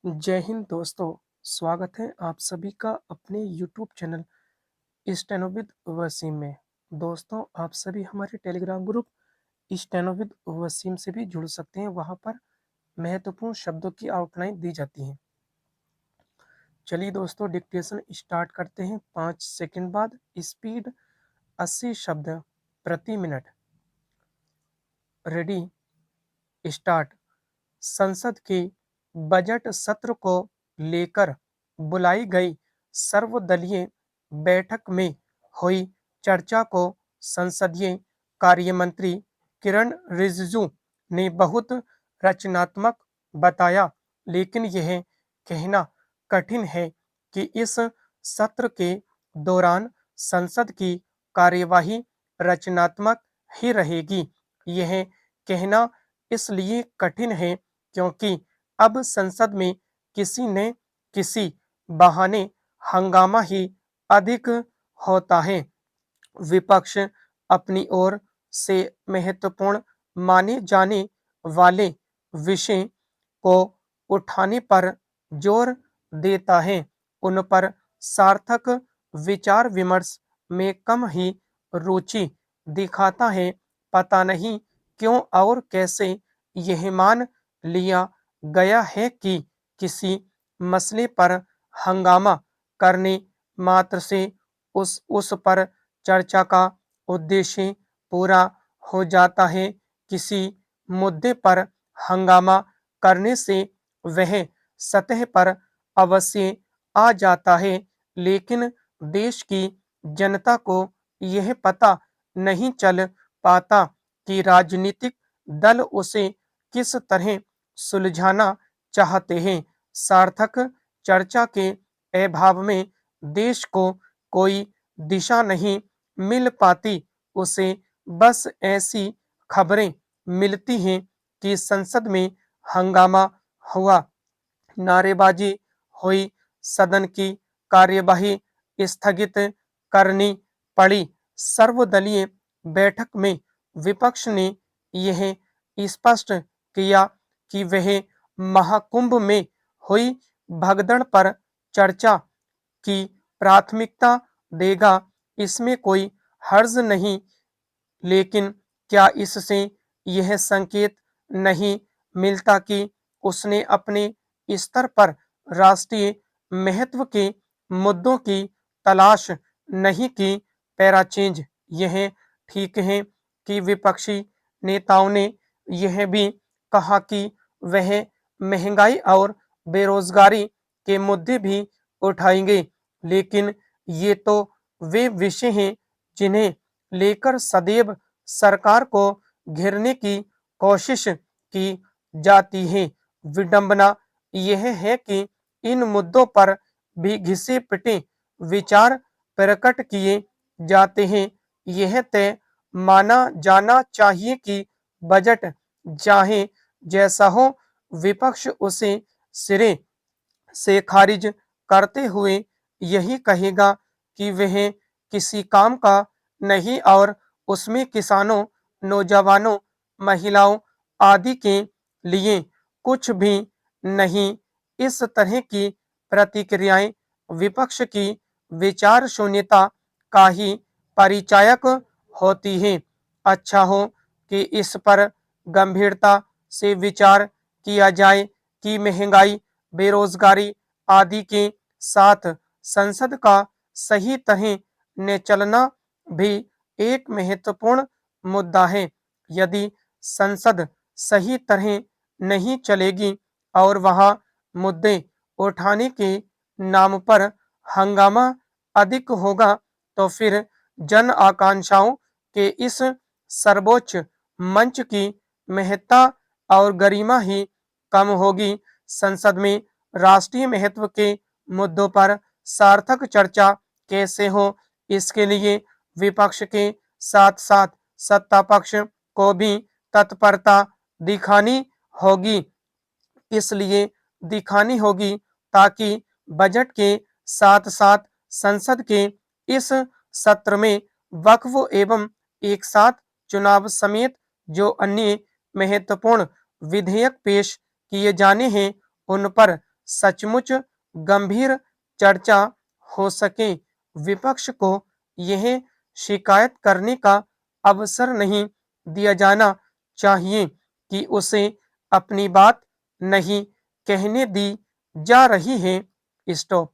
जय हिंद दोस्तों, स्वागत है आप सभी का अपने YouTube channel steno with Wasim में। दोस्तों, आप सभी हमारे Telegram group steno with Wasim से भी जुड़ सकते हैं। वहां पर महत्वपूर्ण शब्दों की आउटलाइन दी जाती है। चलिए दोस्तों, डिक्टेशन स्टार्ट करते हैं। 5 सेकंड बाद। स्पीड 80 शब्द प्रति मिनट। Ready, start. संसद के बजट सत्र को लेकर बुलाई गई सर्वदलीय बैठक में हुई चर्चा को संसदीय कार्य मंत्री किरण रिजिजू ने बहुत रचनात्मक बताया, लेकिन यह कहना कठिन है कि इस सत्र के दौरान संसद की कार्यवाही रचनात्मक ही रहेगी। यह कहना इसलिए कठिन है क्योंकि अब संसद में किसी न किसी बहाने हंगामा ही अधिक होता है। विपक्ष अपनी ओर से महत्वपूर्ण माने जाने वाले विषय को उठाने पर जोर देता है, उन पर सार्थक विचार विमर्श में कम ही रुचि दिखाता है। पता नहीं क्यों और कैसे यह मान लिया गया है कि किसी मसले पर हंगामा करने मात्र से उस पर चर्चा का उद्देश्य पूरा हो जाता है। किसी मुद्दे पर हंगामा करने से वह सतह पर अवश्य आ जाता है, लेकिन देश की जनता को यह पता नहीं चल पाता कि राजनीतिक दल उसे किस तरह सुलझाना चाहते हैं। सार्थक चर्चा के अभाव में देश को कोई दिशा नहीं मिल पाती। उसे बस ऐसी खबरें मिलती हैं कि संसद में हंगामा हुआ, नारेबाजी हुई, सदन की कार्यवाही स्थगित करनी पड़ी। सर्वदलीय बैठक में विपक्ष ने यह स्पष्ट किया कि वह महाकुंभ में हुई भगदड़ पर चर्चा की प्राथमिकता देगा। इसमें कोई हर्ज नहीं, लेकिन क्या इससे यह संकेत नहीं मिलता कि उसने अपने स्तर पर राष्ट्रीय महत्व के मुद्दों की तलाश नहीं की? पैराचेंज। यह ठीक है कि विपक्षी नेताओं ने यह भी कहा कि वह महंगाई और बेरोजगारी के मुद्दे भी उठाएंगे, लेकिन ये तो वे विषय हैं जिन्हें लेकर सदैव सरकार को घेरने की कोशिश की जाती है। विडंबना यह है कि इन मुद्दों पर भी घिसे पिटे विचार प्रकट किए जाते हैं। यह तय माना जाना चाहिए कि बजट चाहे जैसा हो, विपक्ष उसे सिरे से खारिज करते हुए यही कहेगा कि वह किसी काम का नहीं और उसमें किसानों, नौजवानों, महिलाओं आदि के लिए कुछ भी नहीं। इस तरह की प्रतिक्रियाएं विपक्ष की विचार शून्यता का ही परिचायक होती हैं। अच्छा हो कि इस पर गंभीरता से विचार किया जाए कि महंगाई, बेरोजगारी आदि के साथ संसद का सही तरह न चलना भी एक महत्वपूर्ण मुद्दा है। यदि संसद सही तरह नहीं चलेगी और वहां मुद्दे उठाने के नाम पर हंगामा अधिक होगा, तो फिर जन आकांक्षाओं के इस सर्वोच्च मंच की महत्ता और गरिमा ही कम होगी। संसद में राष्ट्रीय महत्व के मुद्दों पर सार्थक चर्चा कैसे हो, इसके लिए विपक्ष के साथ साथ सत्ता पक्ष को भी तत्परता दिखानी होगी। इसलिए दिखानी होगी ताकि बजट के साथ साथ संसद के इस सत्र में वक्फ एवं एक साथ चुनाव समेत जो अन्य महत्वपूर्ण विधेयक पेश किए जाने हैं, उन पर सचमुच गंभीर चर्चा हो सके। विपक्ष को यह शिकायत करने का अवसर नहीं दिया जाना चाहिए कि उसे अपनी बात नहीं कहने दी जा रही है। स्टॉप।